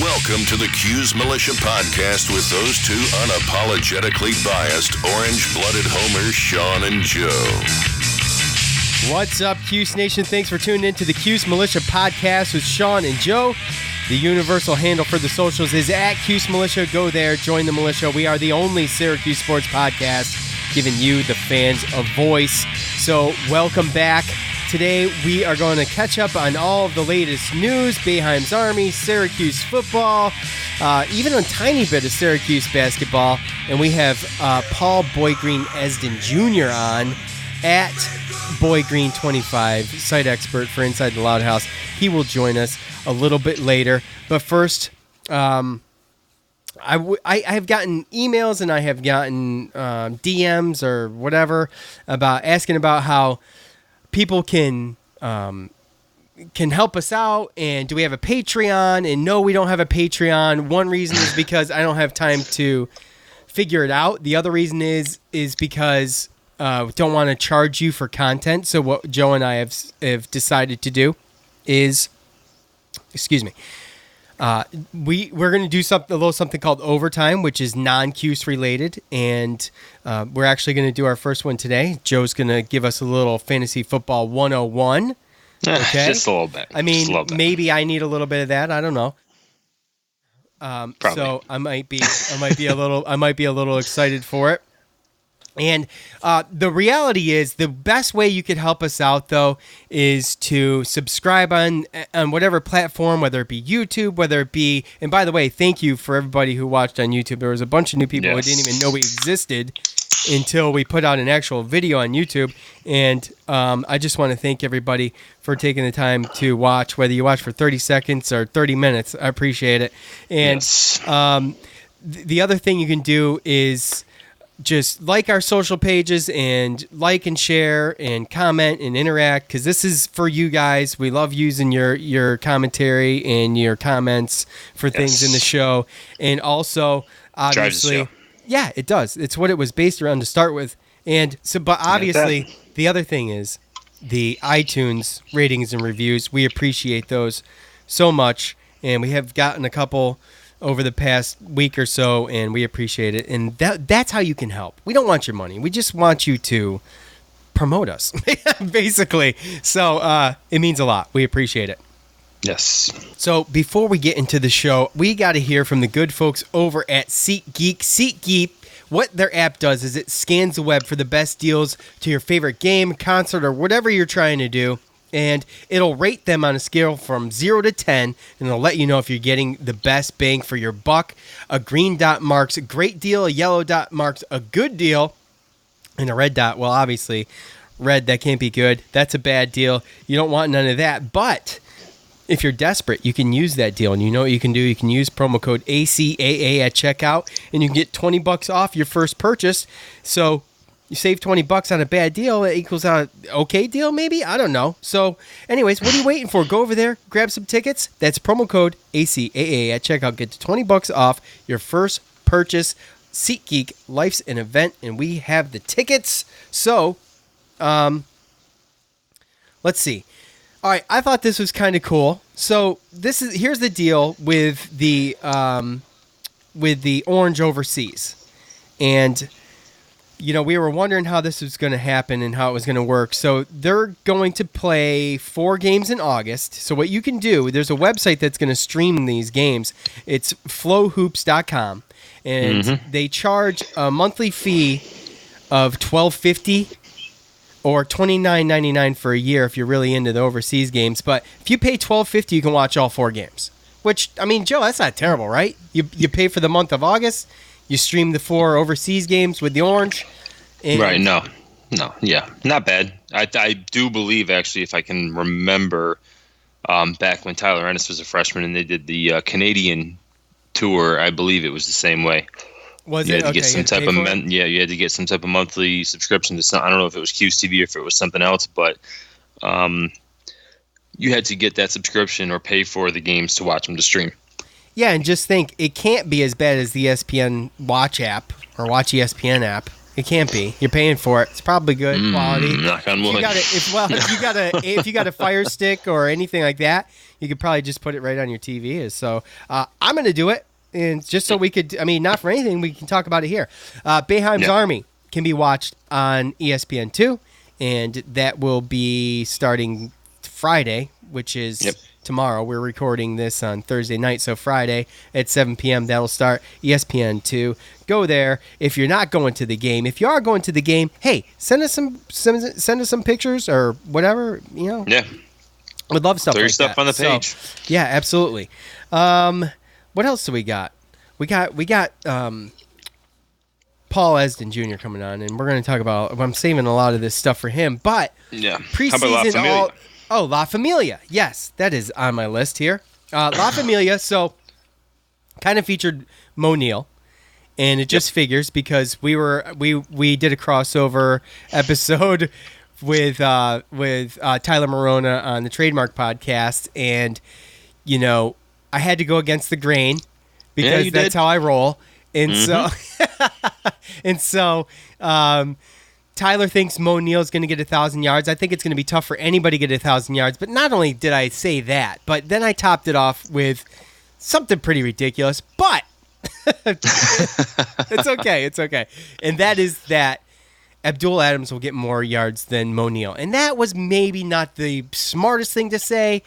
Welcome to the Cuse Militia Podcast with those two unapologetically biased, orange-blooded homers, Sean and Joe. What's up, Cuse Nation? Thanks for tuning in to the Cuse Militia Podcast with Sean and Joe. The universal handle for the socials is at Cuse Militia. Go there, join the militia. We are the only Syracuse sports podcast giving you, the fans, a voice. So welcome back. Today we are going to catch up on all of the latest news, Boeheim's Army, Syracuse football, even a tiny bit of Syracuse basketball. And we have Paul Boygreen Esden Jr. on at Boygreen25, site expert for Inside the Loud House. He will join us a little bit later. But first, I have gotten emails and I have gotten DMs or whatever asking about how people can help us out, and do we have a Patreon? And no, we don't have a Patreon. One reason is because I don't have time to figure it out. The other reason is because we don't want to charge you for content. So what Joe and I have decided to do is, we're going to do a little something called Overtime, which is non-Cuse related, and we're actually going to do our first one today. Joe's going to give us a little fantasy football 101. Okay, just a little bit. I mean, maybe I need a little bit of that. I don't know. Probably. So I might be a little excited for it. And the reality is, the best way you could help us out, though, is to subscribe on whatever platform, whether it be YouTube, whether it be... And by the way, thank you for everybody who watched on YouTube. There was a bunch of new people who didn't even know we existed until we put out an actual video on YouTube. And I just want to thank everybody for taking the time to watch, whether you watch for 30 seconds or 30 minutes. I appreciate it. And the other thing you can do is... just like our social pages and like and share and comment and interact, because this is for you guys. We love using your commentary and your comments for things in the show. And also, obviously, yeah, it does. It's what it was based around to start with. And so, but obviously, the other thing is the iTunes ratings and reviews. We appreciate those so much. And we have gotten a couple over the past week or so, and we appreciate it. And that's how you can help. We don't want your money. We just want you to promote us, basically. So it means a lot. We appreciate it. Yes. So before we get into the show, we got to hear from the good folks over at SeatGeek. SeatGeek, what their app does is it scans the web for the best deals to your favorite game, concert, or whatever you're trying to do. And it'll rate them on a scale from 0 to 10, and it'll let you know if you're getting the best bang for your buck. A green dot marks a great deal, a yellow dot marks a good deal, and a red dot, well, obviously, red, that can't be good. That's a bad deal. You don't want none of that. But if you're desperate, you can use that deal. And you know what you can do? You can use promo code ACAA at checkout, and you can get $20 off your first purchase. So you save $20 on a bad deal, it equals out an okay deal, maybe? I don't know. So, anyways, what are you waiting for? Go over there, grab some tickets. That's promo code ACAA at checkout. Get $20 off your first purchase. SeatGeek, life's an event, and we have the tickets. So, let's see. All right, I thought this was kind of cool. So, here's the deal with the Orange Overseas. And you know, we were wondering how this was going to happen and how it was going to work. So they're going to play 4 games in August. So what you can do, there's a website that's going to stream these games. It's flowhoops.com. And they charge a monthly fee of $12.50 or $29.99 for a year if you're really into the overseas games. But if you pay $12.50, you can watch all 4 games. Which, I mean, Joe, that's not terrible, right? You pay for the month of August. You stream the 4 overseas games with the Orange. Right, no, yeah, not bad. I do believe, actually, if I can remember, back when Tyler Ennis was a freshman and they did the Canadian tour, I believe it was the same way. Was you it? Had to get some type of you had to get some type of monthly subscription to some. I don't know if it was Cuse TV or if it was something else, but you had to get that subscription or pay for the games to watch them to stream. Yeah, and just think, it can't be as bad as the ESPN Watch app or Watch ESPN app. It can't be. You're paying for it. It's probably good quality. Knock on wood. If you got a Fire Stick or anything like that, you could probably just put it right on your TV. So I'm going to do it, and just so we could. I mean, not for anything, we can talk about it here. Boeheim's Army can be watched on ESPN2, and that will be starting Friday, which is tomorrow. We're recording this on Thursday night, so Friday at 7 p.m. that'll start ESPN2. Go there. If you're not going to the game, if you are going to the game, hey, send us some pictures or whatever. Yeah, we'd love stuff. Throw your like stuff that. on the page. So, yeah, absolutely. What else do we got? We got Paul Esden Jr. coming on, and we're going to talk about. I'm saving a lot of this stuff for him, but preseason. How about La Familia. Yes, that is on my list here. La Familia. So, kind of featured Mo Neal. And it just figures because we did a crossover episode with Tyler Morona on the Trademark podcast, and I had to go against the grain because that's how I roll, and so Tyler thinks Mo Neal's going to get 1,000 yards. I think it's going to be tough for anybody to get 1,000 yards. But not only did I say that, but then I topped it off with something pretty ridiculous, but. It's okay. And that is that Abdul Adams will get more yards than Mo Neal. And that was maybe not the smartest thing to say,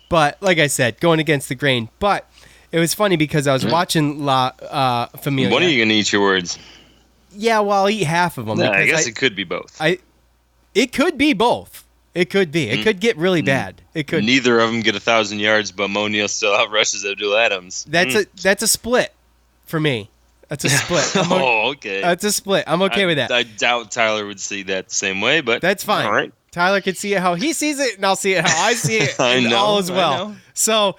but like I said, going against the grain. But it was funny because I was watching La Familia. When are you going to eat your words? Yeah, well, I'll eat half of them. I guess it could be both. It could be both. It could be. It could get really bad. It could. Neither of them get 1,000 yards, but Mo Neal still outrushes Abdul Adams. That's a split. For me, that's a split. Okay. That's a split. I'm okay with that. I doubt Tyler would see that the same way, but that's fine. All right. Tyler can see it how he sees it, and I'll see it how I see it. I know, all as well. So,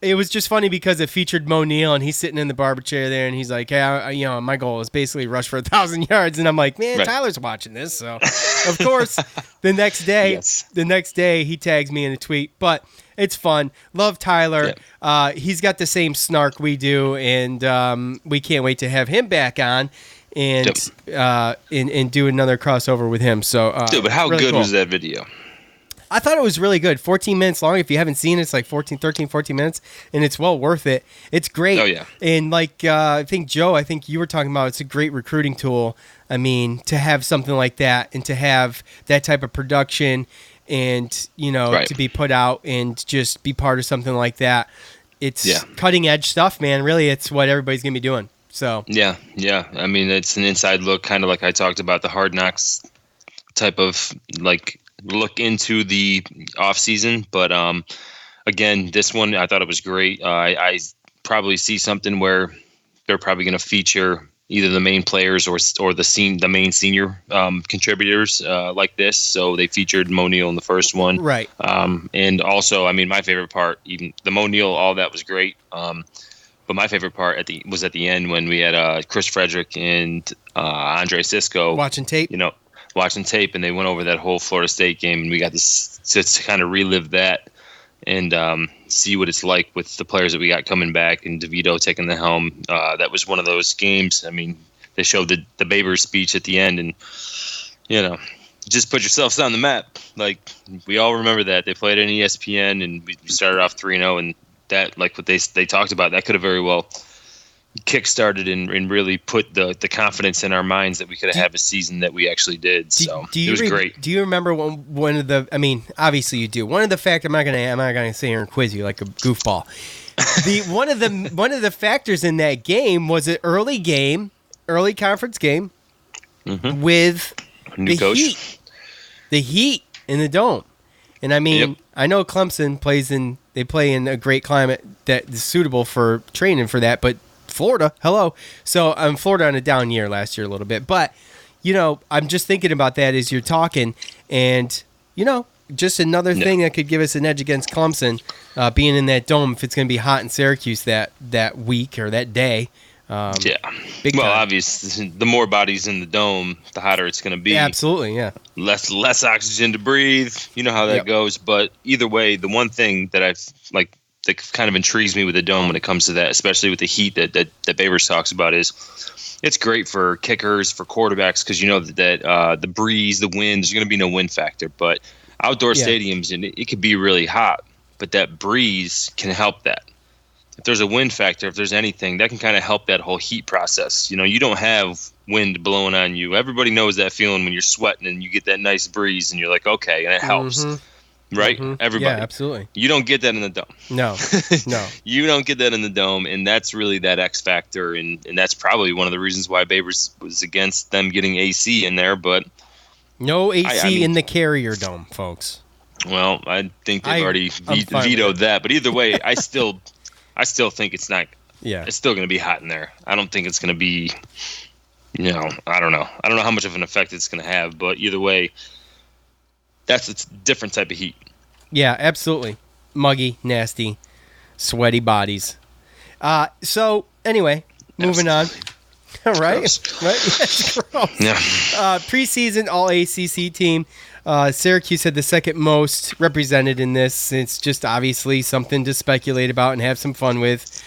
it was just funny because it featured Mo Neal, and he's sitting in the barber chair there, and he's like, "Hey, my goal is basically rush for 1,000 yards," and I'm like, "Man, right. Tyler's watching this." So, of course, the next day, he tags me in a tweet, but. It's fun. Love Tyler. Yeah. He's got the same snark we do, and we can't wait to have him back on and do another crossover with him. So, but how really good was that video? I thought it was really good. 14 minutes long. If you haven't seen it, it's like 14 minutes, and it's well worth it. It's great. Oh, yeah. And like I think you were talking about, it's a great recruiting tool. I mean, to have something like that and to have that type of production and, to be put out and just be part of something like that. It's cutting edge stuff, man. Really, it's what everybody's going to be doing. So Yeah. I mean, it's an inside look, kind of like I talked about the Hard Knocks type of like look into the off season. But again, this one, I thought it was great. I probably see something where they're probably going to feature either the main players or the main senior contributors like this. So they featured Mo Neal in the first one. Right. And also, I mean, my favorite part, even the Mo Neal, all that was great. But my favorite part was at the end when we had Chris Frederick and Andre Sisco. Watching tape. And they went over that whole Florida State game, and we got to kind of relive that and see what it's like with the players that we got coming back and DeVito taking the helm. That was one of those games. I mean, they showed the Baber speech at the end, and, just put yourselves on the map. Like, we all remember that. They played on ESPN, and we started off 3-0, and that, like what they talked about, that could have very well kickstarted and really put the confidence in our minds that we could have a season that we actually did. So it was great. Do you remember one of the? I mean, obviously you do. One of the factors, I'm not gonna sit here and quiz you like a goofball. One of the factors in that game was an early conference game with new coach. The Heat in the Dome, and I mean, I know Clemson they play in a great climate that is suitable for training for that, but Florida, hello. So Florida on a down year last year a little bit. But, I'm just thinking about that as you're talking. And, just another thing that could give us an edge against Clemson, being in that dome if it's going to be hot in Syracuse that week or that day. Big time. Obviously, the more bodies in the dome, the hotter it's going to be. Yeah, absolutely, yeah. Less oxygen to breathe. You know how that goes. But either way, the one thing that I've, kind of intrigues me with the dome when it comes to that, especially with the heat that Babers talks about, is it's great for kickers, for quarterbacks, because you know that the breeze, the wind, there's going to be no wind factor. But outdoor stadiums, and it could be really hot, but that breeze can help that. If there's a wind factor, if there's anything, that can kind of help that whole heat process. You know, you don't have wind blowing on you. Everybody knows that feeling when you're sweating and you get that nice breeze and you're like, okay, and it helps. Right? Everybody. Yeah, absolutely. You don't get that in the dome. No. You don't get that in the dome, and that's really that X factor, and that's probably one of the reasons why Babers was against them getting AC in there, but no AC in the Carrier Dome, folks. Well, I think they've already vetoed that, but either way, I still think it's not. Yeah, it's still going to be hot in there. I don't think it's going to be. You know, I don't know. I don't know how much of an effect it's going to have, but either way, that's a different type of heat. Yeah, absolutely. Muggy, nasty, sweaty bodies. So anyway, moving on. Right? Gross. Right? Yes, gross. Yeah. Preseason All ACC team. Syracuse had the second most represented in this. It's just obviously something to speculate about and have some fun with.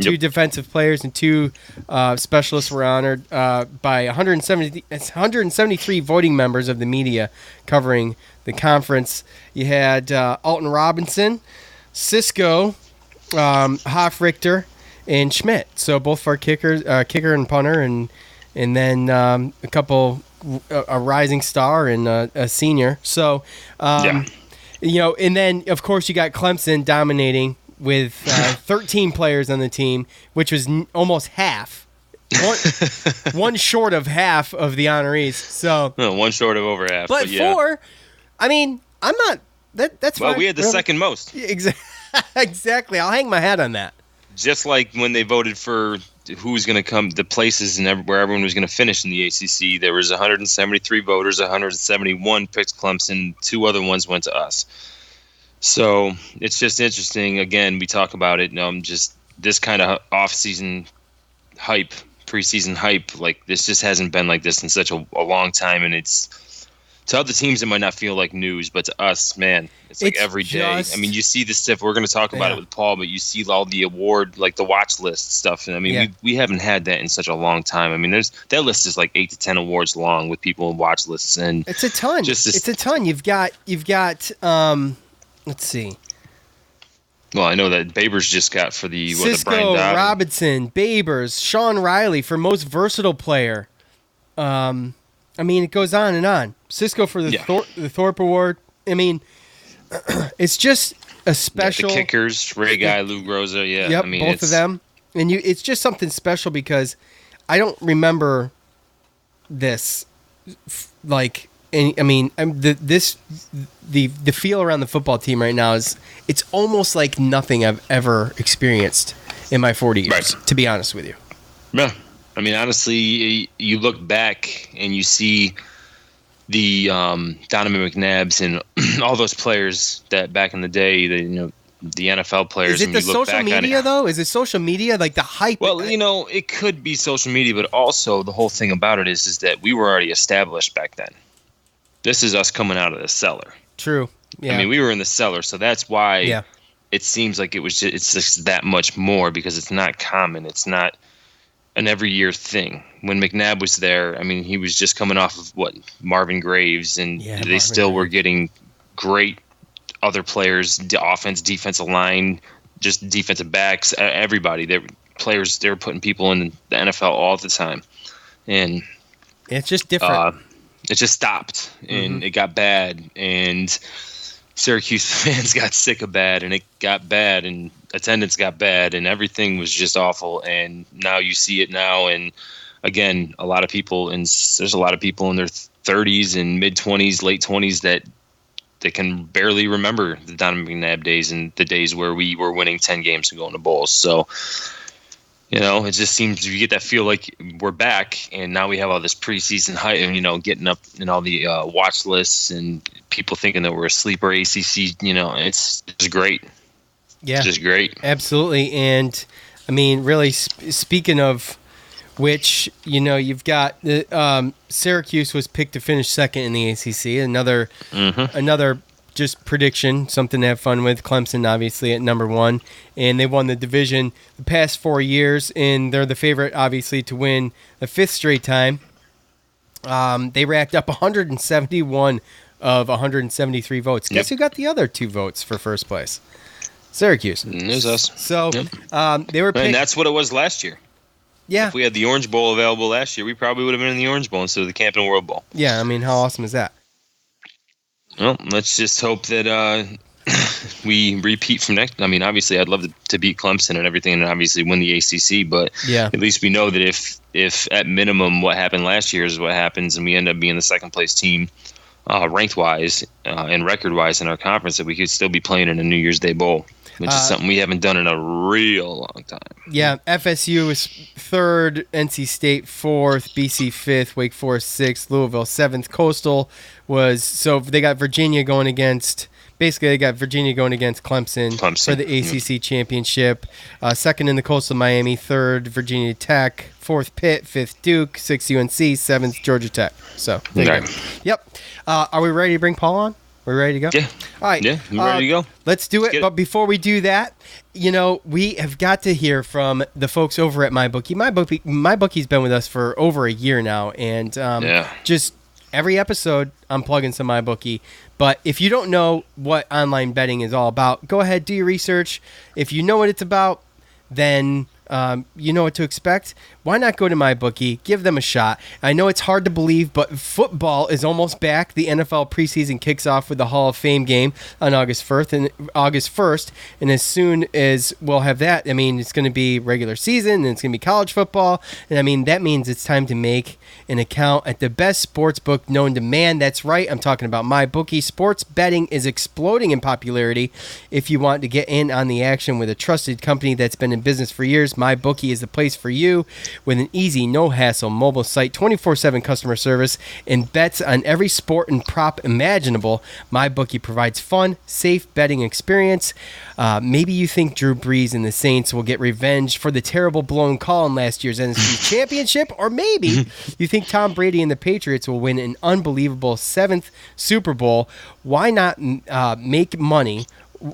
Two defensive players and two specialists were honored by 173 voting members of the media covering the conference. You had Alton Robinson, Cisco, Hoffrichter, and Schmidt. So both for kicker and punter, and then a couple. A rising star and a senior. So, you know, and then, of course, you got Clemson dominating with 13 players on the team, which was almost half. One short of half of the honorees. So one short of over half. But yeah. Four, I mean, I'm not... That's well, fine. We had the second most. Exactly. I'll hang my hat on that. Just like when they voted for who's going to come, the places and where everyone was going to finish in the ACC, there was 173 voters, 171 picked Clemson, 2 other ones went to us. So it's just interesting. Again, we talk about it. Just this kind of off-season hype, preseason hype, like this just hasn't been like this in such a long time, and it's to other teams it might not feel like news, but to us, man, it's like every day. I mean, you see this stuff. We're going to talk about it with Paul, but you see all the award, like the watch list stuff. And I mean, we haven't had that in such a long time. I mean, that list is like 8 to 10 awards long with people in watch lists, and it's a ton. It's a ton. You've got. Let's see. Well, I know that Babers just got for the Cisco, the Brian Robinson, Babers, Sean Riley for most versatile player. I mean, it goes on and on. Cisco for the Thorpe Award. I mean, it's just a special. The kickers, Ray Guy, Lou Groza. Yeah, yep, I mean, both of them. And it's just something special because I don't remember this. Like, I mean, the feel around the football team right now is it's almost like nothing I've ever experienced in my 40 years. Right. To be honest with you. Yeah. I mean, honestly, you look back and you see the Donovan McNabbs and all those players that back in the day, the NFL players. Is it the social media, though? Is it social media, like the hype? Well, it could be social media, but also the whole thing about it is that we were already established back then. This is us coming out of the cellar. True. Yeah. I mean, we were in the cellar, so that's why it seems like it's just that much more because it's not common. It's not an every year thing. When McNabb was there, I mean, he was just coming off of Marvin Graves, and they still were getting great other players, the offense, defensive line, just defensive backs, everybody. They were putting people in the NFL all the time, and it's just different. It just stopped, and it got bad, and Syracuse fans got sick of bad, and it got bad, and attendance got bad, and everything was just awful. And now you see it now, and again, a lot of people, and there's a lot of people in their 30s and mid 20s, late 20s that they can barely remember the Donovan McNabb days and the days where we were winning 10 games and going to bowls. So, it just seems you get that feel like we're back, and now we have all this preseason hype, and getting up in all the watch lists and people thinking that we're a sleeper ACC. It's great. Yeah, it's just great. Absolutely. And I mean, really, speaking of which, you've got the Syracuse was picked to finish second in the ACC. Another just prediction, something to have fun with. Clemson, obviously, at number 1. And they won the division the past 4 years, and they're the favorite, obviously, to win the 5th straight time. They racked up 171 of 173 votes. Guess who got the other 2 votes for first place? Syracuse. It was us. So they were picked. And that's what it was last year. Yeah. If we had the Orange Bowl available last year, we probably would have been in the Orange Bowl instead of the Camping World Bowl. Yeah, I mean, how awesome is that? Well, let's just hope that we repeat from next. I mean, obviously, I'd love to beat Clemson and everything, and obviously win the ACC. But at least we know that if at minimum what happened last year is what happens, and we end up being the second place team, ranked wise and record wise in our conference, that we could still be playing in a New Year's Day bowl, which is something we haven't done in a real long time. Yeah, FSU was 3rd, NC State 4th, BC 5th, Wake Forest 6th, Louisville 7th. Coastal was, so they got Virginia going against, basically they got Virginia going against Clemson. For the ACC championship. 2nd in the Coastal, Miami. 3rd, Virginia Tech. 4th, Pitt. 5th, Duke. 6th, UNC. 7th, Georgia Tech. So, there you go. Yep. Are we ready to bring Paul on? We're ready to go? Yeah. All right. Yeah, I'm ready to go. Let's do it. But before we do that, we have got to hear from the folks over at MyBookie. MyBookie's been with us for over a year now, and just every episode I'm plugging some MyBookie. But if you don't know what online betting is all about, go ahead, do your research. If you know what it's about, then you know what to expect. Why not go to MyBookie? Give them a shot. I know it's hard to believe, but football is almost back. The NFL preseason kicks off with the Hall of Fame game on August 1st, and as soon as we'll have that, I mean, it's going to be regular season, and it's going to be college football, and I mean, that means it's time to make an account at the best sports book known to man. That's right, I'm talking about MyBookie. Sports betting is exploding in popularity. If you want to get in on the action with a trusted company that's been in business for years, MyBookie is the place for you. With an easy, no-hassle mobile site, 24/7 customer service, and bets on every sport and prop imaginable, MyBookie provides fun, safe betting experience. Maybe you think Drew Brees and the Saints will get revenge for the terrible blown call in last year's NFC Championship, or maybe you think Tom Brady and the Patriots will win an unbelievable 7th Super Bowl. Why not make money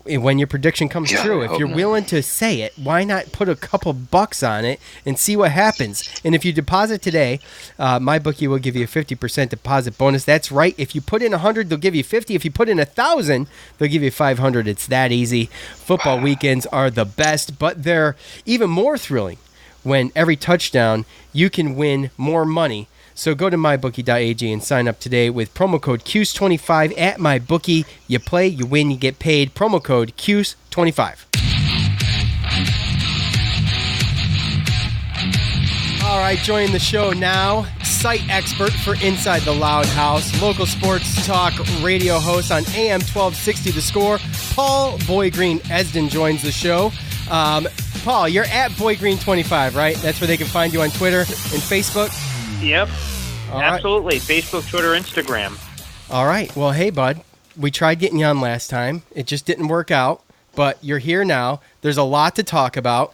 when your prediction comes true? If you're willing to say it, why not put a couple bucks on it and see what happens? And if you deposit today, MyBookie will give you a 50% deposit bonus. That's right. If you put in 100, they'll give you 50. If you put in 1,000, they'll give you 500. It's that easy. Football weekends are the best, but they're even more thrilling when every touchdown you can win more money. So go to mybookie.ag and sign up today with promo code Cuse25 at MyBookie. You play, you win, you get paid. Promo code Cuse25. All right, joining the show now, site expert for Inside the Loud House, local sports talk radio host on AM 1260 The Score, Paul Boy Green Esden joins the show. Paul, you're at BoyGreen25, right? That's where they can find you on Twitter and Facebook? Yep. All absolutely. Right. Facebook, Twitter, Instagram. All right. Well, hey, bud. We tried getting you on last time. It just didn't work out, but you're here now. There's a lot to talk about.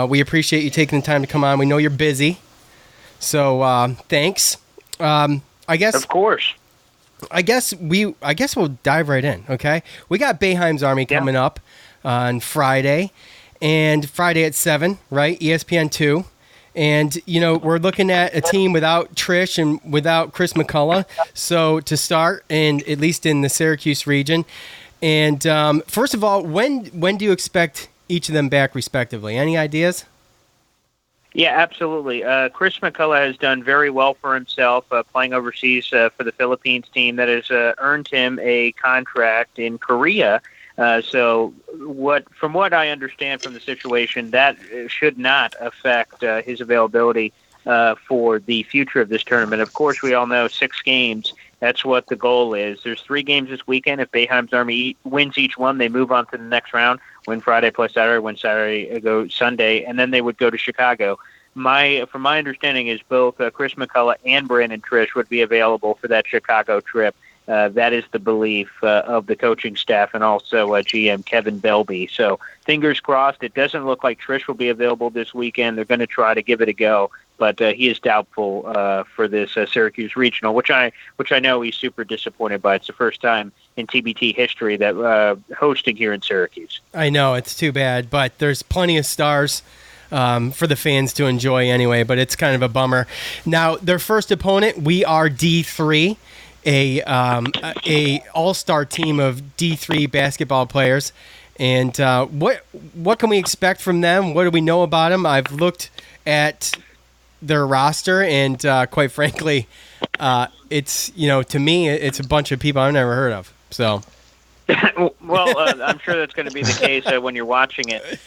We appreciate you taking the time to come on. We know you're busy, so thanks. I guess. Of course. I guess we'll dive right in. Okay. We got Boeheim's Army coming up on Friday, and Friday at 7, right? ESPN 2. And, we're looking at a team without Trish and without Chris McCullough. So to start, and at least in the Syracuse region. And first of all, when do you expect each of them back respectively? Any ideas? Yeah, absolutely. Chris McCullough has done very well for himself playing overseas for the Philippines team that has earned him a contract in Korea. So from what I understand from the situation, that should not affect his availability for the future of this tournament. Of course, we all know 6 games. That's what the goal is. There's 3 games this weekend. If Boeheim's Army wins each one, they move on to the next round. Win Friday, play Saturday. Win Saturday, go Sunday, and then they would go to Chicago. From my understanding, is both Chris McCullough and Brandon Trish would be available for that Chicago trip. That is the belief of the coaching staff and also GM Kevin Belby. So fingers crossed. It doesn't look like Trish will be available this weekend. They're going to try to give it a go, but he is doubtful for this Syracuse regional, which I know he's super disappointed by. It's the first time in TBT history that hosting here in Syracuse. I know, it's too bad, but there's plenty of stars for the fans to enjoy anyway, but it's kind of a bummer. Now, their first opponent, we are D3, a all-star team of D3 basketball players. And what can we expect from them? What do we know about them? I've looked at their roster, and quite frankly, it's, to me, it's a bunch of people I've never heard of. So, well, I'm sure that's going to be the case when you're watching it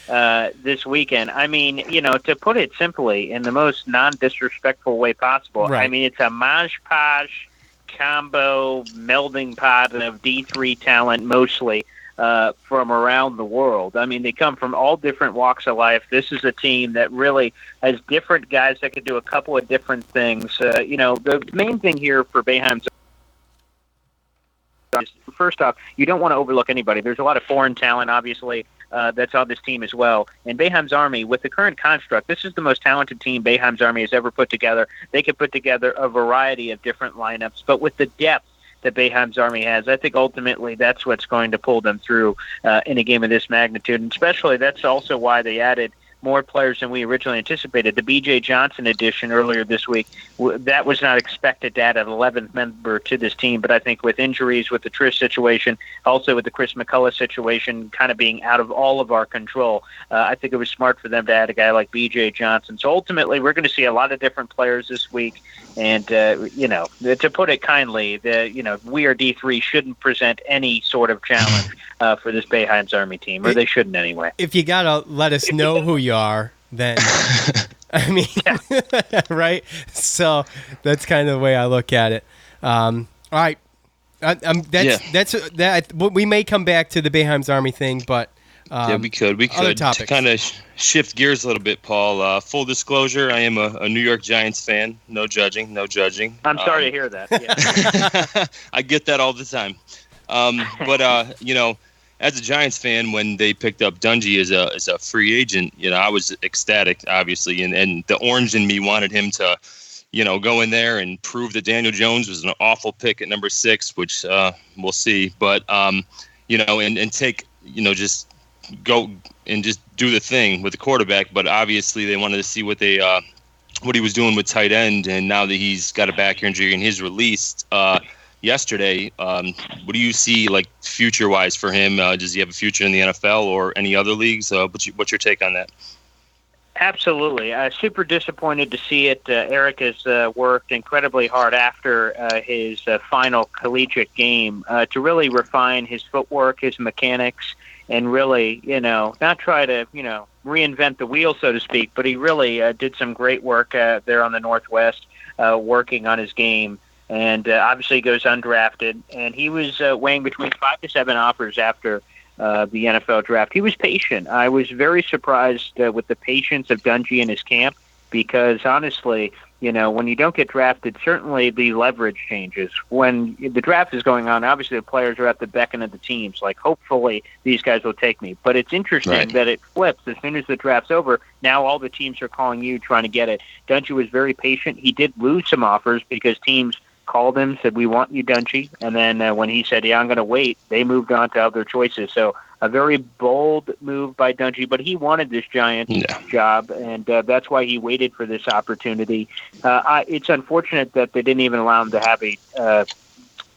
this weekend. I mean, to put it simply, in the most non-disrespectful way possible, right. I mean, it's a mosh-posh combo melding pot of D3 talent mostly from around the world. I mean, they come from all different walks of life. This is a team that really has different guys that can do a couple of different things. The main thing here for Boeheim's is, first off, you don't want to overlook anybody. There's a lot of foreign talent, obviously, that's on this team as well. And Boeheim's Army, with the current construct, this is the most talented team Boeheim's Army has ever put together. They can put together a variety of different lineups, but with the depth that Boeheim's Army has, I think ultimately that's what's going to pull them through in a game of this magnitude. And especially that's also why they added more players than we originally anticipated. The B.J. Johnson addition earlier this week, that was not expected to add an 11th member to this team, but I think with injuries, with the Trish situation, also with the Chris McCullough situation kind of being out of all of our control, I think it was smart for them to add a guy like B.J. Johnson. So ultimately, we're going to see a lot of different players this week, and, to put it kindly, we are D3 shouldn't present any sort of challenge for this Boeheim's Army team, or they shouldn't anyway. If you got to let us know who you are, then I mean, right? So that's kind of the way I look at it. All right, we may come back to the Boeheim's Army thing, but we could to kind of shift gears a little bit, Paul. Full disclosure, I am a New York Giants fan. No judging. I'm sorry to hear that. Yeah. I get that all the time. But as a Giants fan, when they picked up Dungy as a free agent, I was ecstatic, obviously, and the orange in me wanted him to, go in there and prove that Daniel Jones was an awful pick at number 6, which we'll see. But and take, just go and just do the thing with the quarterback. But obviously, they wanted to see what he was doing with tight end, and now that he's got a back injury and he's released yesterday, what do you see like future-wise for him? Does he have a future in the NFL or any other leagues? What's your take on that? Absolutely. Super disappointed to see it. Eric has worked incredibly hard after his final collegiate game to really refine his footwork, his mechanics, and really, not try to, reinvent the wheel, so to speak, but he really did some great work there on the Northwest working on his game. And obviously goes undrafted. And he was weighing between 5 to 7 offers after the NFL draft. He was patient. I was very surprised with the patience of Dungy in his camp because, honestly, when you don't get drafted, certainly the leverage changes. When the draft is going on, obviously the players are at the beckon of the teams. Like, hopefully these guys will take me. But it's interesting that it flips. As soon as the draft's over, now all the teams are calling you, trying to get it. Dungy was very patient. He did lose some offers because teams called him, said, "We want you, Dungy." And then when he said, "Yeah, I'm going to wait," they moved on to other choices. So a very bold move by Dungy, but he wanted this Giants job, and that's why he waited for this opportunity. It's unfortunate that they didn't even allow him to have a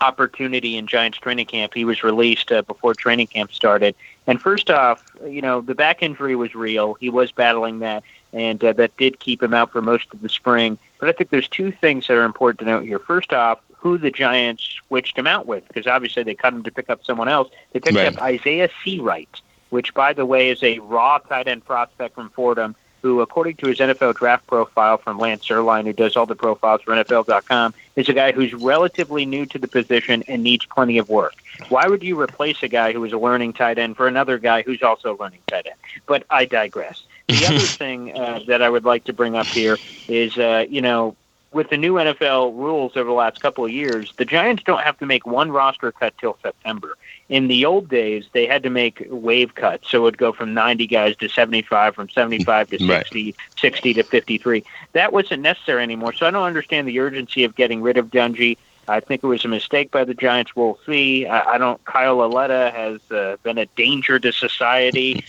opportunity in Giants training camp. He was released before training camp started. And first off, the back injury was real. He was battling that, and that did keep him out for most of the spring. But I think there's 2 things that are important to note here. First off, who the Giants switched him out with, because obviously they cut him to pick up someone else. They picked up Isaiah Seawright, which, by the way, is a raw tight end prospect from Fordham, who, according to his NFL draft profile from Lance Erline, who does all the profiles for NFL.com, is a guy who's relatively new to the position and needs plenty of work. Why would you replace a guy who is a learning tight end for another guy who's also a learning tight end? But I digress. The other thing that I would like to bring up here is, with the new NFL rules over the last couple of years, the Giants don't have to make one roster cut till September. In the old days, they had to make wave cuts, so it would go from 90 guys to 75, from 75 to 60, 60 to 53. That wasn't necessary anymore, so I don't understand the urgency of getting rid of Dungy. I think it was a mistake by the Giants. We'll see. I don't. Kyle Lauletta has been a danger to society.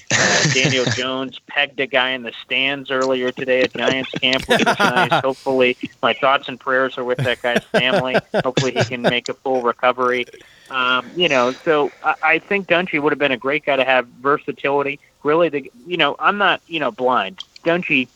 Daniel Jones pegged a guy in the stands earlier today at Giants camp, which was nice. Hopefully, my thoughts and prayers are with that guy's family. Hopefully, he can make a full recovery. So I think Dungy would have been a great guy to have versatility. Really, I'm not, blind. Dungy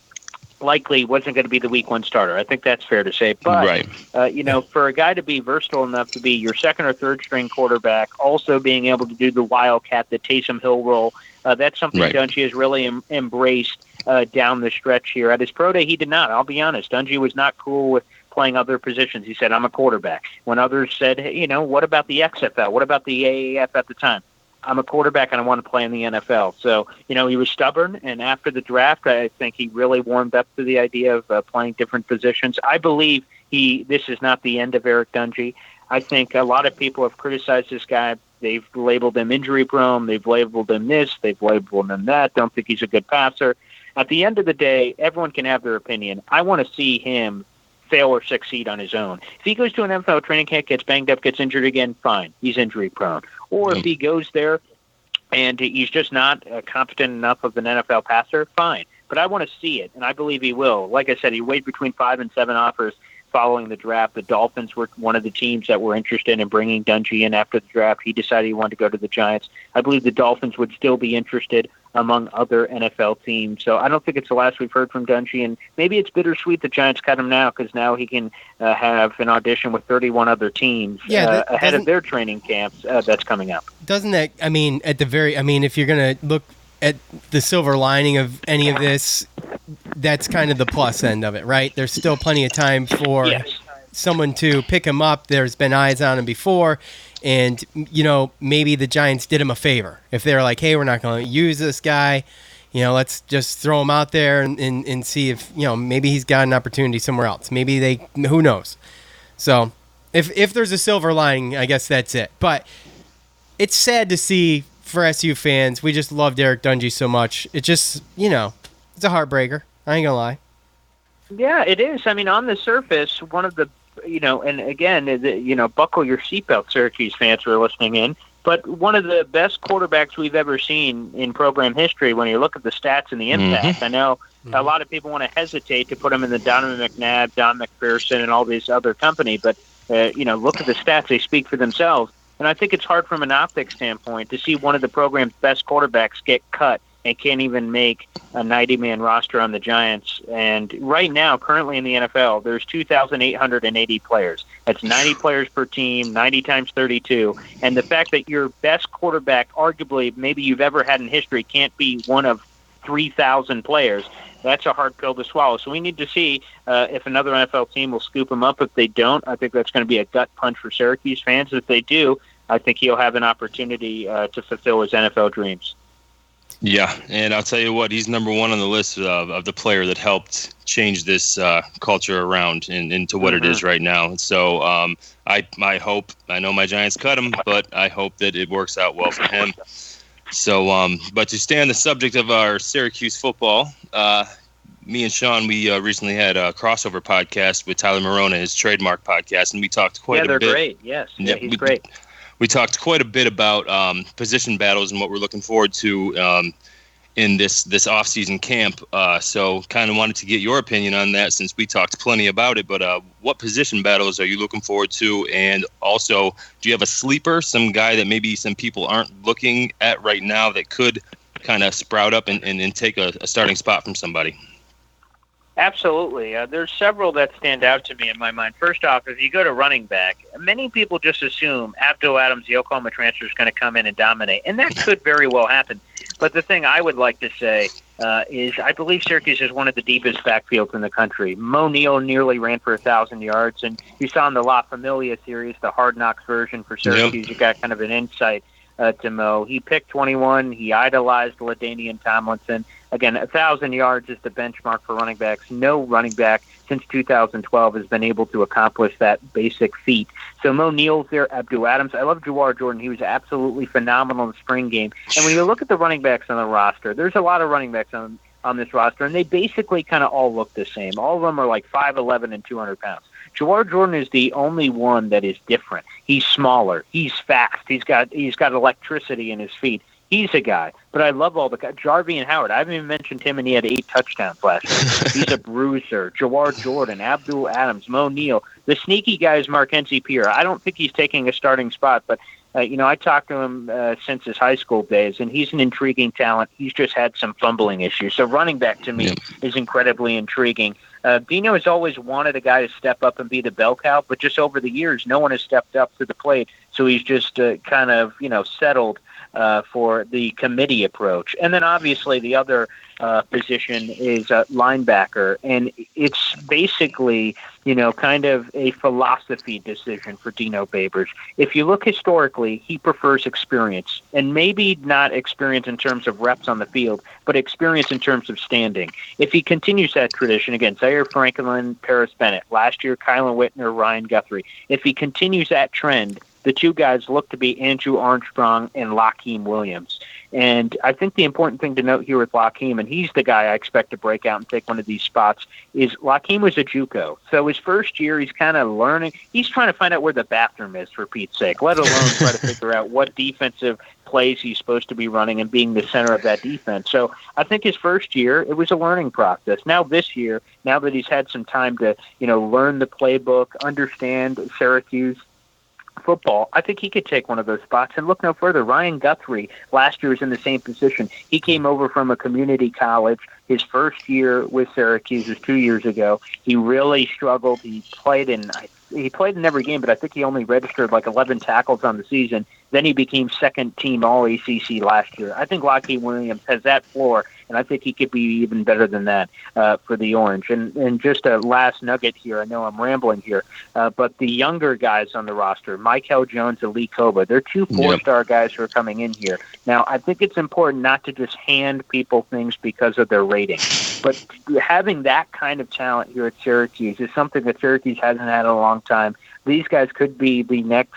likely wasn't going to be the week one starter. I think that's fair to say. But, right. For a guy to be versatile enough to be your second or third string quarterback, also being able to do the Wildcat, the Taysom Hill role, that's something Right. Dungy has really embraced down the stretch here. At his pro day, he did not. I'll be honest. Dungy was not cool with playing other positions. He said, I'm a quarterback. When others said, hey, what about the XFL? What about the AAF at the time? I'm a quarterback and I want to play in the NFL. So, he was stubborn. And after the draft, I think he really warmed up to the idea of playing different positions. I believe this is not the end of Eric Dungy. I think a lot of people have criticized this guy. They've labeled him injury prone. They've labeled him this. They've labeled him that. Don't think he's a good passer. At the end of the day, everyone can have their opinion. I want to see him fail or succeed on his own. If he goes to an NFL training camp, gets banged up, gets injured again, fine. He's injury prone. Or if he goes there and he's just not competent enough of an NFL passer, fine. But I want to see it, and I believe he will. Like I said, he weighed between 5 and 7 offers following the draft. The Dolphins were one of the teams that were interested in bringing Dungy in after the draft. He decided he wanted to go to the Giants. I believe the Dolphins would still be interested among other NFL teams. So I don't think it's the last we've heard from Dungy, and maybe it's bittersweet the Giants cut him now because now he can have an audition with 31 other teams ahead of their training camps that's coming up. Doesn't that, if you're going to look at the silver lining of any of this, that's kind of the plus end of it, right? There's still plenty of time for someone to pick him up. There's been eyes on him before. And, maybe the Giants did him a favor. If they're like, hey, we're not going to use this guy, let's just throw him out there and see if, maybe he's got an opportunity somewhere else. Maybe who knows? So if there's a silver lining, I guess that's it. But it's sad to see for SU fans. We just loved Eric Dungy so much. It just, it's a heartbreaker. I ain't going to lie. Yeah, it is. On the surface, one of the, and again, buckle your seatbelt, Syracuse fans who are listening in, but one of the best quarterbacks we've ever seen in program history when you look at the stats and the impact. Mm-hmm. I know a lot of people want to hesitate to put him in the Donovan McNabb, Don McPherson, and all these other company, but, look at the stats. They speak for themselves. And I think it's hard from an optics standpoint to see one of the program's best quarterbacks get cut and can't even make a 90-man roster on the Giants. And right now, currently in the NFL, there's 2,880 players. That's 90 players per team, 90 times 32. And the fact that your best quarterback, arguably maybe you've ever had in history, can't be one of 3,000 players, that's a hard pill to swallow. So we need to see if another NFL team will scoop him up. If they don't, I think that's going to be a gut punch for Syracuse fans. If they do, I think he'll have an opportunity to fulfill his NFL dreams. Yeah, and I'll tell you what, he's number one on the list of the player that helped change this culture around into what it is right now. So I hope, I know my Giants cut him, but I hope that it works out well for him. So, but to stay on the subject of our Syracuse football, me and Sean, we recently had a crossover podcast with Tyler Morona, his trademark podcast, and we talked quite a bit. Yeah, they're great. Yes, he's great. We talked quite a bit about position battles and what we're looking forward to in this offseason camp. So kind of wanted to get your opinion on that since we talked plenty about it. But what position battles are you looking forward to? And also, do you have a sleeper, some guy that maybe some people aren't looking at right now that could kind of sprout up and take a starting spot from somebody? Absolutely. There's several that stand out to me in my mind. First off, if you go to running back, many people just assume Abdul Adams, the Oklahoma transfer, is going to come in and dominate, and that could very well happen. But the thing I would like to say is I believe Syracuse is one of the deepest backfields in the country. Mo Neal nearly ran for 1,000 yards, and you saw in the La Familia series, the Hard Knocks version for Syracuse, you got kind of an insight to Mo. He picked 21. He idolized LaDainian Tomlinson. Again, 1,000 yards is the benchmark for running backs. No running back since 2012 has been able to accomplish that basic feat. So Mo Neal's there, Abdul Adams. I love Jawar Jordan. He was absolutely phenomenal in the spring game. And when you look at the running backs on the roster, there's a lot of running backs on this roster, and they basically kind of all look the same. All of them are like 5'11" and 200 pounds. Jawar Jordan is the only one that is different. He's smaller. He's fast. He's got electricity in his feet. He's a guy. But I love all the guys. Jarvie and Howard. I haven't even mentioned him, and he had 8 touchdowns last year. He's a bruiser. Jawar Jordan, Abdul Adams, Mo Neal. The sneaky guy is Markenzie Pierre. I don't think he's taking a starting spot, but I talked to him since his high school days, and he's an intriguing talent. He's just had some fumbling issues. So running back to me is incredibly intriguing. Dino has always wanted a guy to step up and be the bell cow, but just over the years, no one has stepped up to the plate. So he's just kind of, settled for the committee approach. And then obviously the other position is linebacker, and it's basically, kind of a philosophy decision for Dino Babers. If you look historically, he prefers experience, and maybe not experience in terms of reps on the field, but experience in terms of standing. If he continues that tradition, again, Zaire Franklin, Paris Bennett, last year Kylan Whitner, Ryan Guthrie, if he continues that trend, the two guys look to be Andrew Armstrong and Lakeem Williams. And I think the important thing to note here with Lakeem, and he's the guy I expect to break out and take one of these spots, is Lakeem was a JUCO. So his first year, he's kind of learning. He's trying to find out where the bathroom is, for Pete's sake, let alone try to figure out what defensive plays he's supposed to be running and being the center of that defense. So I think his first year, it was a learning process. Now this year, now that he's had some time to, learn the playbook, understand Syracuse football, I think he could take one of those spots. And look no further, Ryan Guthrie last year was in the same position. He came over from a community college. His first year with Syracuse was 2 years ago. He really struggled. He played in every game, but I think he only registered like 11 tackles on the season. Then he became second team All-ACC last year. I think Lakeem Williams has that floor, and I think he could be even better than that for the Orange. And just a last nugget here, I know I'm rambling here, but the younger guys on the roster, Michael Jones and Lee Koba, they're 2 4-star guys who are coming in here. Now, I think it's important not to just hand people things because of their rating, but having that kind of talent here at Syracuse is something that Syracuse hasn't had in a long time. These guys could be the next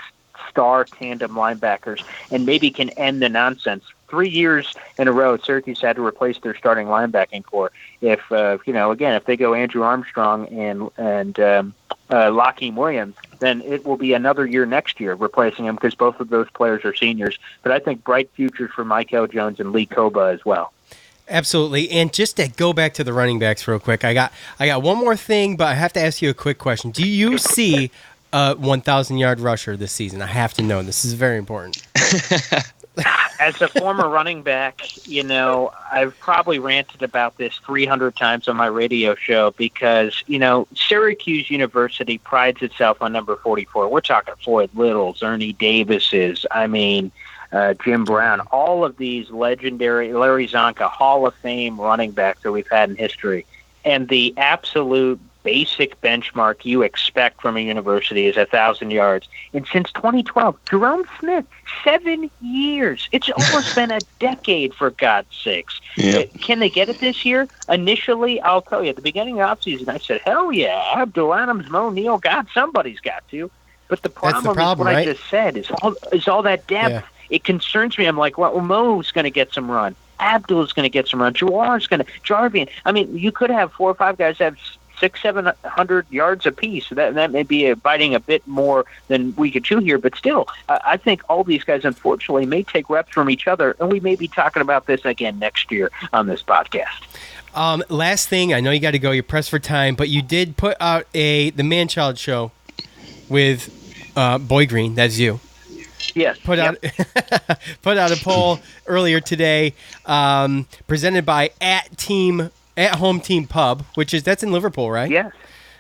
star tandem linebackers and maybe can end the nonsense. 3 years in a row, Syracuse had to replace their starting linebacking core. If if they go Andrew Armstrong and Lakeem Williams, then it will be another year next year replacing him because both of those players are seniors. But I think bright futures for Michael Jones and Lee Koba as well. Absolutely. And just to go back to the running backs real quick, I got one more thing, but I have to ask you a quick question. Do you see a 1,000-yard rusher this season? I have to know. This is very important. As a former running back, I've probably ranted about this 300 times on my radio show because, Syracuse University prides itself on number 44. We're talking Floyd Littles, Ernie Davises, Jim Brown, all of these legendary, Larry Zonka, Hall of Fame running backs that we've had in history. And the absolute basic benchmark you expect from a university is 1,000 yards. And since 2012, Jerome Smith, 7 years. It's almost been a decade, for God's sakes. Yep. Can they get it this year? Initially, I'll tell you, at the beginning of the offseason, I said, hell yeah, Abdul Adams, Mo Neal, God, somebody's got to. But the problem is what right? I just said, is all that depth. Yeah. It concerns me. I'm like, well, Mo's going to get some run. Abdul's going to get some run. Jawar's going to. Jarvian. You could have 4 or 5 guys have 600-700 yards apiece. That may be biting a bit more than we could chew here, but still, I think all these guys, unfortunately, may take reps from each other, and we may be talking about this again next year on this podcast. Last thing, I know you got to go. You're pressed for time, but you did put out the Man-Child show with Boy Green. That's you. Yes. Put out a poll earlier today, presented by At Home Team Pub, that's in Liverpool, right? Yes.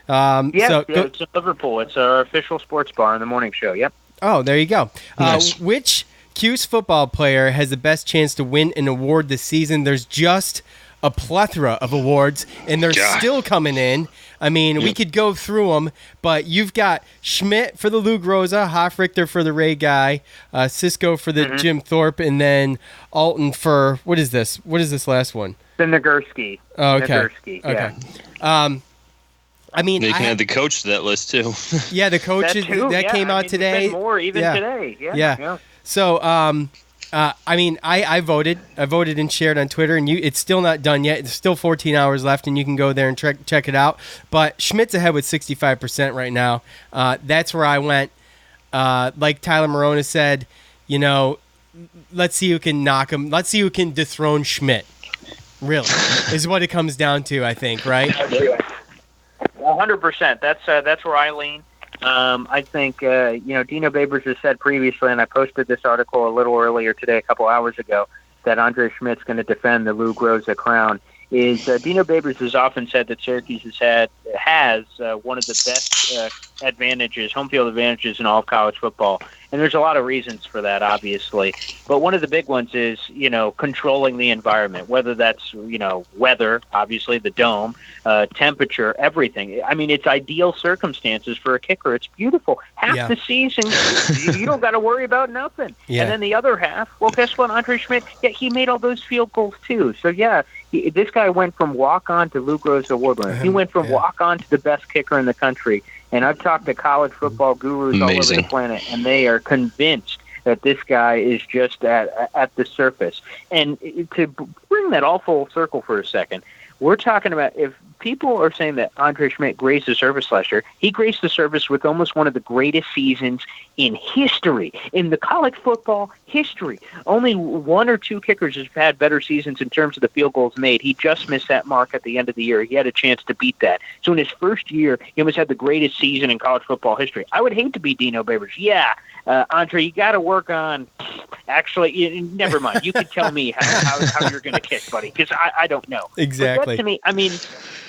It's in Liverpool. It's our official sports bar in the morning show. Yep. Oh, there you go. Nice. Which Cuse football player has the best chance to win an award this season? There's just a plethora of awards, and they're still coming in. We could go through them, but you've got Schmidt for the Lou Groza, Hoffrichter for the Ray Guy, Cisco for the Jim Thorpe, and then Alton for, what is this? What is this last one? The Nagurski. Oh, okay. Nagurski, yeah. Okay. You can add the coach to that list, too. Yeah, the coach that came out today. More even today. Yeah. So, I mean, I voted. I voted and shared on Twitter, and it's still not done yet. It's still 14 hours left, and you can go there and check it out. But Schmidt's ahead with 65% right now. That's where I went. Like Tyler Morona said, let's see who can knock him. Let's see who can dethrone Schmidt. Really, is what it comes down to, I think, right? 100%. That's where I lean. I think, Dino Babers has said previously, and I posted this article a little earlier today, a couple hours ago, that Andre Schmidt's going to defend the Lou Groza crown. Dino Babers has often said that Syracuse has one of the best home field advantages in all of college football. And there's a lot of reasons for that, obviously. But one of the big ones is, controlling the environment, whether that's, weather, obviously, the dome, temperature, everything. I mean, it's ideal circumstances for a kicker. It's beautiful. Half the season, you don't got to worry about nothing. Yeah. And then the other half, well, guess what, Andre Schmidt, he made all those field goals too. So, this guy went from walk-on to Lou Groza award winner. He went from walk-on to the best kicker in the country. And I've talked to college football gurus all over the planet, and they are convinced that this guy is just at the surface. And to bring that all full circle for a second, we're talking about if people are saying that Andre Schmidt grazed the surface last year, he grazed the surface with almost one of the greatest seasons in history, in the college football history. Only one or two kickers have had better seasons in terms of the field goals made. He just missed that mark at the end of the year. He had a chance to beat that. So in his first year, he almost had the greatest season in college football history. I would hate to be Dino Babers. Andre, you got to work on. Actually, never mind. You can tell me how you're going to kick, buddy, because I don't know. Exactly. But that, to me, I mean,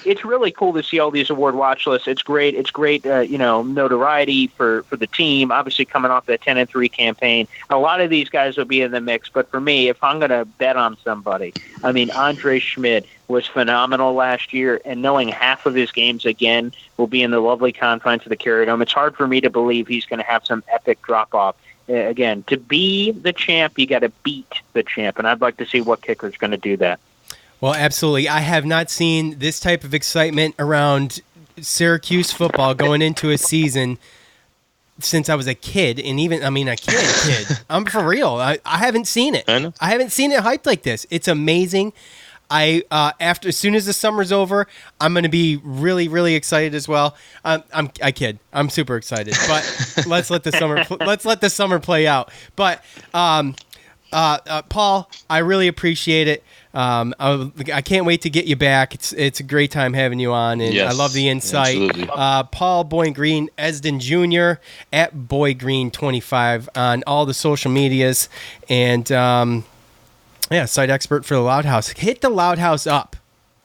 it's really cool to see all these award watch lists. It's great. It's great, notoriety for the team. Obviously, coming off that 10-3 campaign, a lot of these guys will be in the mix. But for me, if I'm going to bet on somebody, I mean, Andre Schmidt was phenomenal last year, and knowing half of his games again will be in the lovely confines of the Carrier Dome, it's hard for me to believe he's going to have some epic drop-off. Again, to be the champ, you got to beat the champ, and I'd like to see what kicker's going to do that. Well, absolutely. I have not seen this type of excitement around Syracuse football going into a season since I was a kid, and even, a kid. I'm for real. I haven't seen it. I know. I haven't seen it hyped like this. It's amazing. As soon as the summer's over, I'm going to be really, really excited as well. I kid. I'm super excited, but let's let the summer play out. But Paul, I really appreciate it. I can't wait to get you back. It's a great time having you on, and yes, I love the insight. Absolutely. Paul Boyd Green Esden Jr. at BoydGreen25 on all the social medias, and site expert for the Loud House. Hit the Loud House up.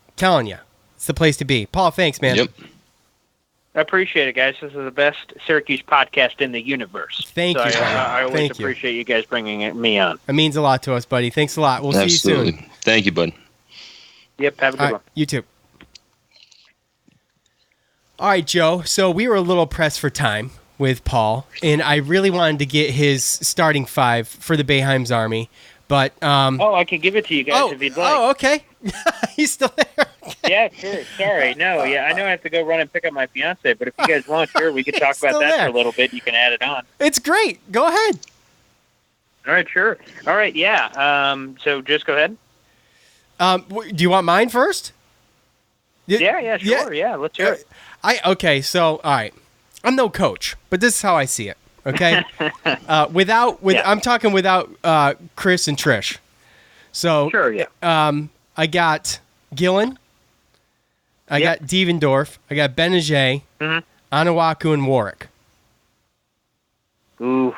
I'm telling you, it's the place to be. Paul, thanks, man. Yep. I appreciate it, guys. This is the best Syracuse podcast in the universe. Thank you. I always appreciate you guys bringing me on. It means a lot to us, buddy. Thanks a lot. We'll see you soon. Thank you, bud. Yep, have a good one. You too. All right, Joe. So we were a little pressed for time with Paul, and I really wanted to get his starting five for the Boeheim's Army. But I can give it to you guys if you'd like. Oh, okay. He's still there. Yeah, sure. Sorry. No, I know I have to go run and pick up my fiance, but if you guys want, sure, we can talk about that for a little bit. You can add it on. It's great. Go ahead. All right, sure. All right, yeah. So just go ahead. Do you want mine first? Yeah, sure. Yeah, let's hear it. Okay, so all right. I'm no coach, but this is how I see it. Okay, I'm talking without Chris and Trish. So sure, yeah. I got Gillen, I got Devendorf, I got Benajay, Anawaku, and Warwick. Oof,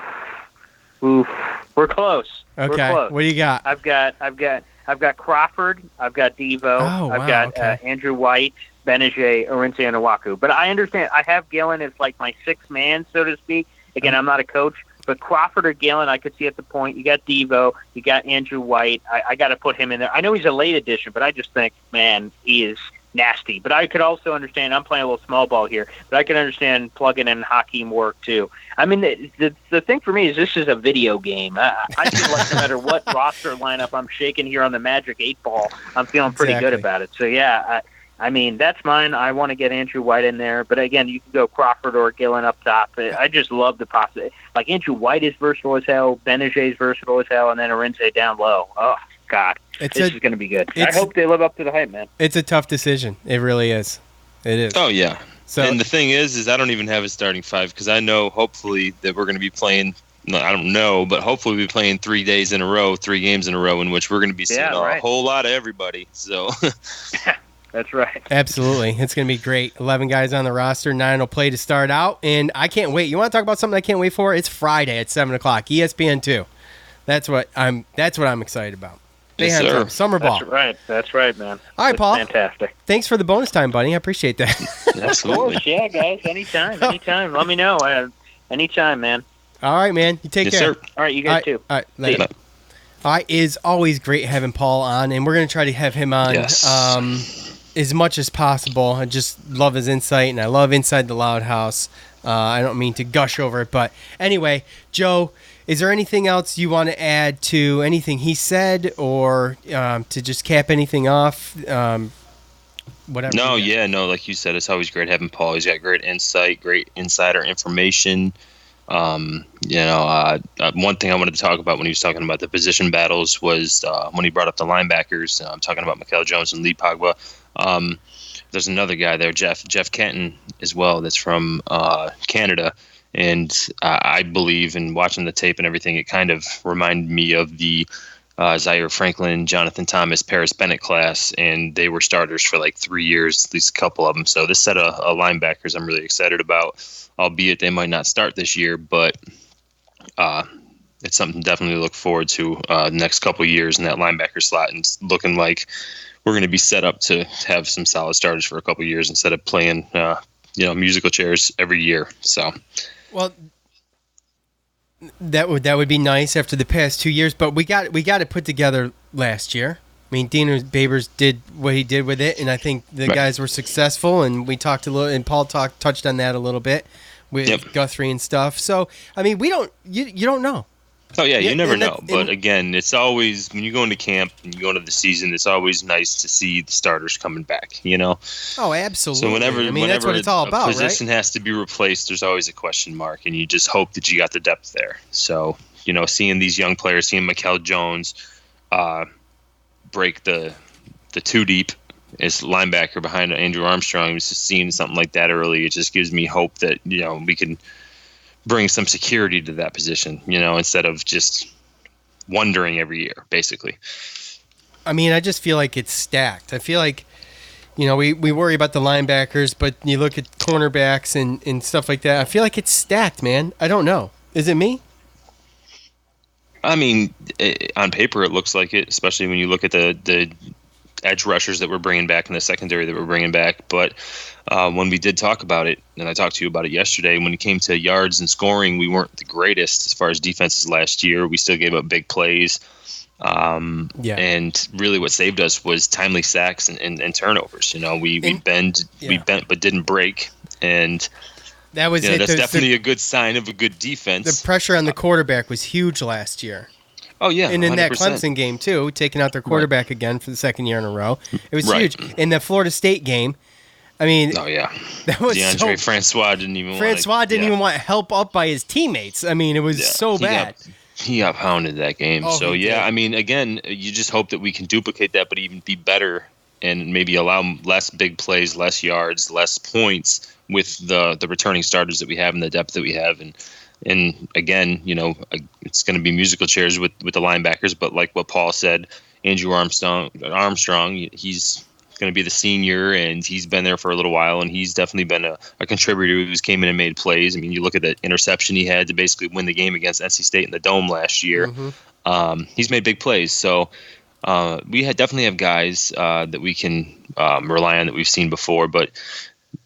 we're close. Okay, we're close. What do you got? I've got Crawford. I've got Devo. I've got Andrew White, Benajay, Orense, Anawaku. But I understand. I have Gillen as like my sixth man, so to speak. Again, I'm not a coach, but Crawford or Gillen, I could see at the point. You got Devo, you got Andrew White. I got to put him in there. I know he's a late addition, but I just think, man, he is nasty. But I could also understand, I'm playing a little small ball here, but I can understand plugging in Hakeem work too. I mean, the thing for me is this is a video game. I feel like no matter what roster lineup I'm shaking here on the Magic 8 Ball, I'm feeling pretty good about it. So, yeah, I mean, that's mine. I want to get Andrew White in there. But again, you can go Crawford or Gillen up top. I just love the possibility. Like, Andrew White is versatile as hell. Benajay is versatile as hell. And then Arinze down low. Oh, God. This is going to be good. I hope they live up to the hype, man. It's a tough decision. It really is. It is. Oh, yeah. So, and the thing is I don't even have a starting five because I know hopefully that we're going to be playing – I don't know, but hopefully we'll be playing 3 days in a row, 3 games in a row, in which we're going to be seeing a whole lot of everybody. So that's right. Absolutely. It's going to be great. 11 guys on the roster, 9 will play to start out, and I can't wait. You want to talk about something I can't wait for? It's Friday at 7 o'clock, ESPN 2. That's what I'm excited about. Yes, sir. Summer ball. That's right, man. All right, Paul. Fantastic. Thanks for the bonus time, buddy. I appreciate that. Absolutely. Of course, yeah, guys. Anytime. Let me know. Anytime, man. All right, man. You take care. Sir. All right, you guys too. All right, later. All right, it is always great having Paul on, and we're going to try to have him on as much as possible. I just love his insight, and I love Inside the Loud House. I don't mean to gush over it, but anyway, Joe, is there anything else you want to add to anything he said, or to just cap anything off? Whatever. No, like you said, it's always great having Paul. He's got great insight, great insider information. One thing I wanted to talk about when he was talking about the position battles was when he brought up the linebackers. I'm talking about Mikel Jones and Lee Pogba. There's another guy there, Jeff Kenton, as well, that's from Canada. And I believe in watching the tape and everything, it kind of reminded me of the Zaire Franklin, Jonathan Thomas, Paris Bennett class, and they were starters for like 3 years, at least a couple of them. So this set of linebackers I'm really excited about, albeit they might not start this year, but it's something to definitely look forward to the next couple of years in that linebacker slot, and it's looking like we're going to be set up to have some solid starters for a couple of years instead of playing musical chairs every year. So, well, that would be nice after the past 2 years, but we got it put together last year. I mean, Dino Babers did what he did with it, and I think the guys were successful. And we talked a little, and Paul touched on that a little bit with Guthrie and stuff. So, I mean, you don't know. Oh yeah, you never know. But again, it's always when you go into camp and you go into the season, it's always nice to see the starters coming back. Oh, absolutely. So whenever that's what it's all about, a position has to be replaced, there's always a question mark, and you just hope that you got the depth there. So seeing these young players, seeing Mikel Jones break the 2 deep as linebacker behind Andrew Armstrong, just seeing something like that early, it just gives me hope that we can bring some security to that position, instead of just wondering every year, basically. I mean, I just feel like it's stacked. I feel like, we worry about the linebackers, but you look at cornerbacks and stuff like that. I feel like it's stacked, man. I don't know. Is it me? I mean, on paper, it looks like it, especially when you look at the edge rushers that we're bringing back in the secondary that we're bringing back. But when we did talk about it, and I talked to you about it yesterday, when it came to yards and scoring, we weren't the greatest as far as defenses last year. We still gave up big plays. And really what saved us was timely sacks and turnovers. We bent but didn't break. And that was it. That's definitely a good sign of a good defense. The pressure on the quarterback was huge last year. Oh, yeah. And in 100%. that Clemson game, too, taking out their quarterback again for the second year in a row. It was huge. In the Florida State game, I mean, that was Francois didn't even want help up by his teammates. I mean, it was so bad. He got pounded that game. Oh, so, I mean, again, you just hope that we can duplicate that, but even be better and maybe allow less big plays, less yards, less points with the returning starters that we have and the depth that we have. And again, it's going to be musical chairs with the linebackers. But like what Paul said, Andrew Armstrong, he's going to be the senior, and he's been there for a little while, and he's definitely been a contributor who's came in and made plays. I mean, you look at the interception he had to basically win the game against NC State in the Dome last year. Mm-hmm. He's made big plays. So we definitely have guys that we can rely on that we've seen before, but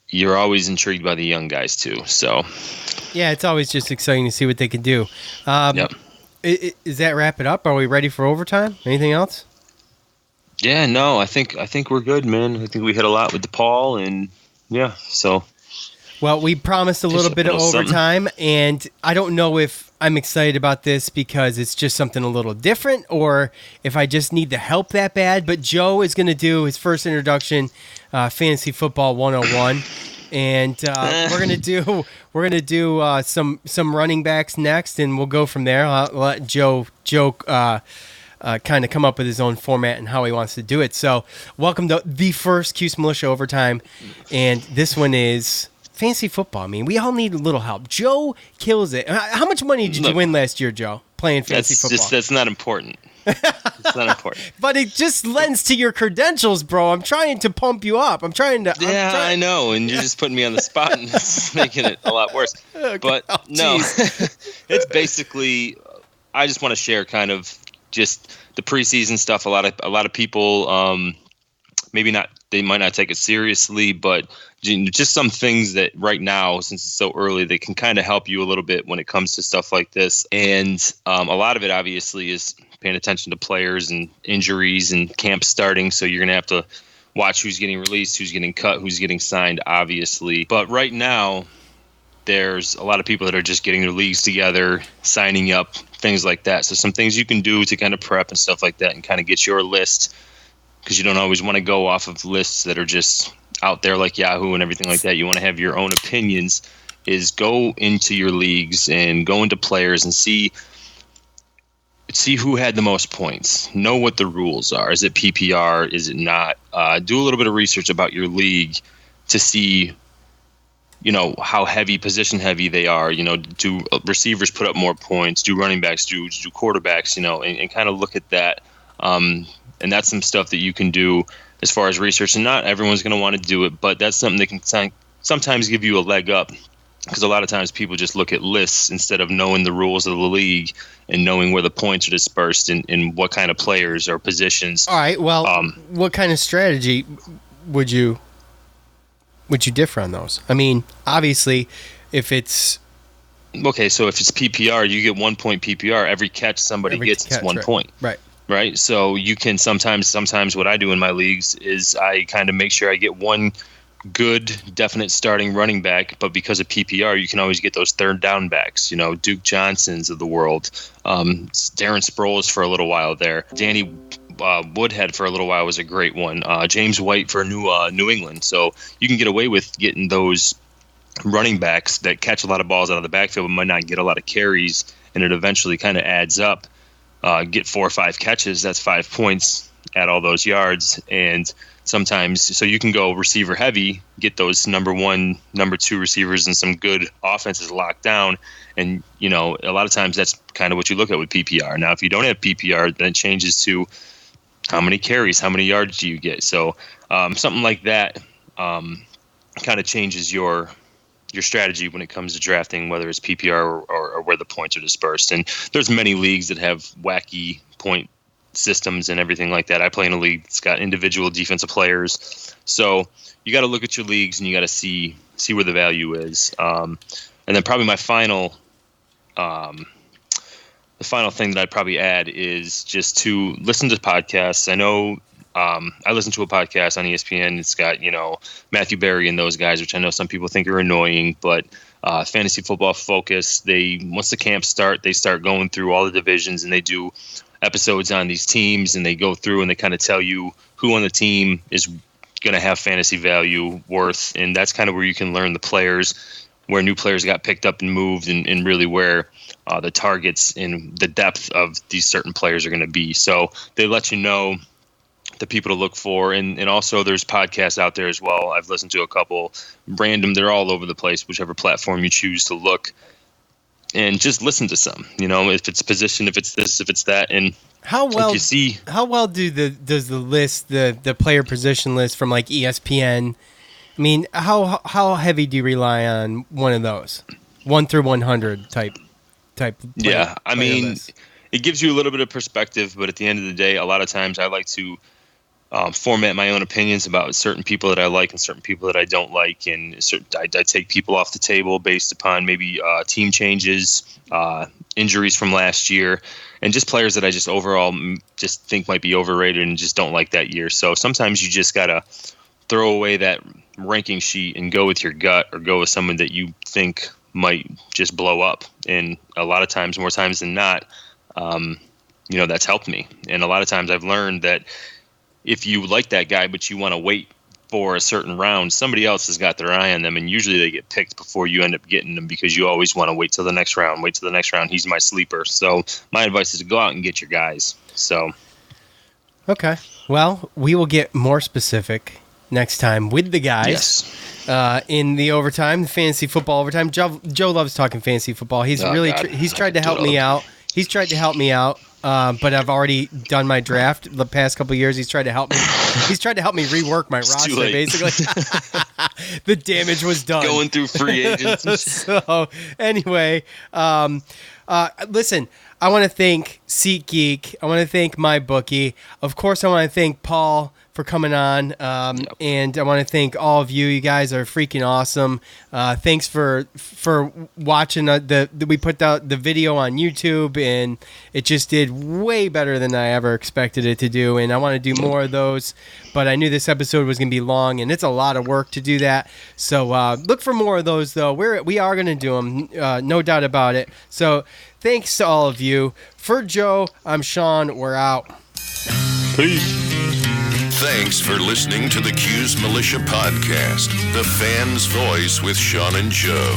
you're always intrigued by the young guys too. So yeah, it's always just exciting to see what they can do. Is that wrap it up? Are we ready for overtime? Anything else? Yeah, no, I think we're good, man. I think we hit a lot with DePaul, and so Well, we promised a little bit of overtime, and I don't know if I'm excited about this because it's just something a little different or if I just need the help that bad. But Joe is going to do his first introduction, Fantasy Football 101. And we're gonna do some running backs next, and we'll go from there. I'll let Joe kind of come up with his own format and how he wants to do it. So, welcome to the first Cuse Militia Overtime, and this one is fantasy football. I mean, we all need a little help. Joe kills it. How much money did you win last year, Joe, playing fantasy football? That's not important. It's not important. But it just lends to your credentials, bro. I'm trying to pump you up. I know, and you're just putting me on the spot and it's making it a lot worse. Okay. But no, it's basically I just want to share kind of just the preseason stuff. A lot of people maybe not, they might not take it seriously, but just some things that right now, since it's so early, they can kind of help you a little bit when it comes to stuff like this. And a lot of it obviously is paying attention to players and injuries and camp starting. So you're going to have to watch who's getting released, who's getting cut, who's getting signed, obviously. But right now, there's a lot of people that are just getting their leagues together, signing up, things like that. So some things you can do to kind of prep and stuff like that and kind of get your list, because you don't always want to go off of lists that are just out there like Yahoo and everything like that. You want to have your own opinions, is go into your leagues and go into players and see who had the most points. Know what the rules are. Is it PPR? Is it not? Do a little bit of research about your league to see, how position heavy they are. Do receivers put up more points? Do running backs? Do quarterbacks? And kind of look at that. And that's some stuff that you can do as far as research. And not everyone's going to want to do it, but that's something that can sometimes give you a leg up, because a lot of times people just look at lists instead of knowing the rules of the league and knowing where the points are dispersed and what kind of players or positions. All right. Well, what kind of strategy would you differ on those? I mean, obviously, if it's okay, so if it's PPR, you get 1 point PPR. Every catch somebody gets is 1 point. Right. So you can sometimes what I do in my leagues is I kind of make sure I get one good, definite starting running back, but because of PPR, you can always get those third down backs, Duke Johnsons of the world, Darren Sproles for a little while there, Danny Woodhead for a little while was a great one, James White for New England. So you can get away with getting those running backs that catch a lot of balls out of the backfield but might not get a lot of carries, and it eventually kind of adds up. Get 4 or 5 catches, that's 5 points at all those yards. And sometimes, so you can go receiver heavy, get those number 1, number 2 receivers and some good offenses locked down. And, a lot of times that's kind of what you look at with PPR. Now, if you don't have PPR, then it changes to how many carries, how many yards do you get? So something like that kind of changes your strategy when it comes to drafting, whether it's PPR or where the points are dispersed. And there's many leagues that have wacky point systems and everything like that. I play in a league that's got individual defensive players. So you got to look at your leagues and you got to see where the value is. And then probably my the final thing that I'd probably add is just to listen to podcasts. I know I listen to a podcast on ESPN. It's got, Matthew Berry and those guys, which I know some people think are annoying, but Fantasy Football Focus, once the camps start, they start going through all the divisions and they do episodes on these teams, and they go through and they kind of tell you who on the team is going to have fantasy value worth. And that's kind of where you can learn the players, where new players got picked up and moved, and really where the targets and the depth of these certain players are going to be. So they let you know the people to look for, and also there's podcasts out there as well. I've listened to a couple random, they're all over the place, whichever platform you choose to look, and just listen to some, if it's position, if it's this, if it's that. And how well does the list, the player position list from like ESPN, I mean, how heavy do you rely on one of those 1 through 100 type yeah, I mean list? It gives you a little bit of perspective, but at the end of the day, a lot of times I like to format my own opinions about certain people that I like and certain people that I don't like, and I take people off the table based upon maybe team changes, injuries from last year, and just players that I just overall just think might be overrated and just don't like that year. So sometimes you just gotta throw away that ranking sheet and go with your gut or go with someone that you think might just blow up. And a lot of times, more times than not, that's helped me. And a lot of times I've learned that if you like that guy, but you want to wait for a certain round, somebody else has got their eye on them, and usually they get picked before you end up getting them because you always want to wait till the next round. He's my sleeper. So my advice is to go out and get your guys. So. Okay. Well, we will get more specific next time with the guys. Yes. In the overtime, the fantasy football overtime. Joe loves talking fantasy football. He's he's tried to help me out. He's tried to help me out. But I've already done my draft the past couple of years. He's tried to help me. He's tried to help me rework my roster, basically. The damage was done. Going through free agents. So, anyway, listen, I want to thank SeatGeek. I want to thank MyBookie. Of course, I want to thank Paul for coming on. And I want to thank all of you. You guys are freaking awesome. Thanks for watching. We put out the video on YouTube, and it just did way better than I ever expected it to do. And I want to do more of those. But I knew this episode was going to be long, and it's a lot of work to do that. So look for more of those, though. We are going to do them, no doubt about it. So thanks to all of you. For Joe, I'm Sean. We're out. Peace. Thanks for listening to the Cuse Militia Podcast, the fan's voice with Sean and Joe.